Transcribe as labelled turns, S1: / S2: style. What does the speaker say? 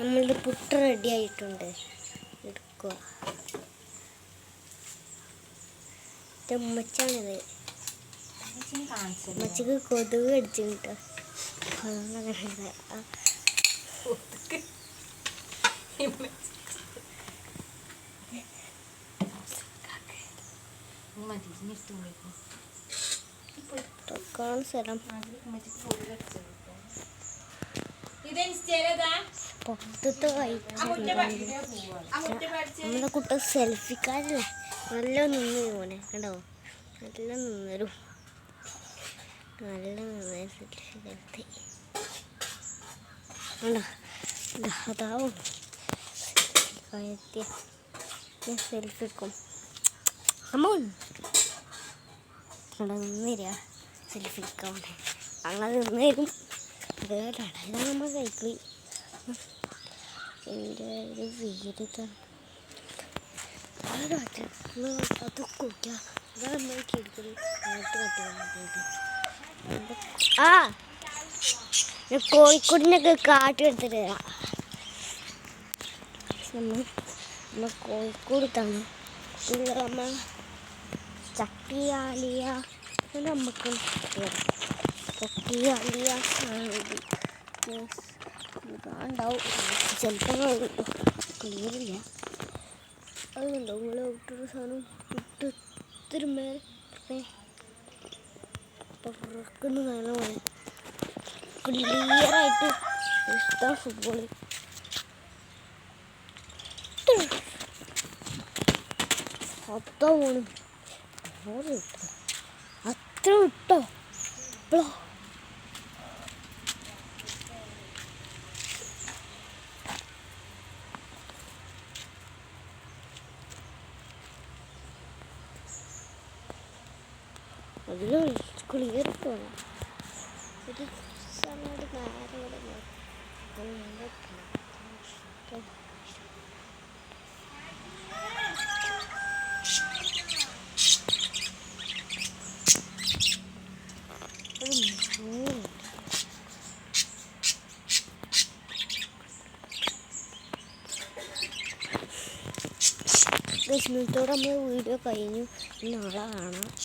S1: നമ്മളുടെ പുട്ട് റെഡി ആയിട്ടുണ്ട്. എടുക്കുക. ഇത് ഉമ്മച്ചാണിത്. ഉമ്മച്ചക്ക് കൊതുക് കടിച്ചു കിട്ടോ. സ്ഥലം പുറത്തത്തെ നമ്മുടെ കുട്ട സെൽഫിക്കാരല്ലേ നല്ല നിന്ന് പോനെ കണ്ടോ. നല്ല നിന്നരും നല്ല നന്നായി സെൽഫി അതാവും സെൽഫിക്കും അമ്മ നിന്നിര സെൽഫിക്കാൻ അങ്ങനെ നിന്ന് തരും. ഇതാണ് നമ്മൾ സൈക്കിളി. എൻ്റെ ഒരു വീരത്താണ് അതൊക്കെ നോക്കിയാൽ അതാണ് നമ്മൾ കിടക്കല് ആ ഞാൻ കോഴിക്കോടിനൊക്കെ കാട്ടി എടുത്തിട്ട് തരാം. നമ്മൾ കോഴിക്കോട് തന്നെ നമ്മ ചക്കിയാലിയ നമുക്ക് ചക്കിയാലിയ ഉണ്ടാവും. ചിലപ്പോൾ ക്ലിയറില്ല. അതുകൊണ്ടോ നിങ്ങളെ വിട്ടൊരു സാധനം വിട്ട് ഒത്തിരി മേലെ പുറക്കുന്ന സാധനമാണ് ക്ലിയറായിട്ട് ഇഷ്ടം. ഫുട്ബോൾ അത്ര പോണു അത്ര വിട്ടോ ഇപ്പോഴോ അതിൽ ക്ലിയർ പോകണം. ഒരു സമയത്ത് നമ്മൾ വീഡിയോ കഴിഞ്ഞു. നാളെ കാണാം.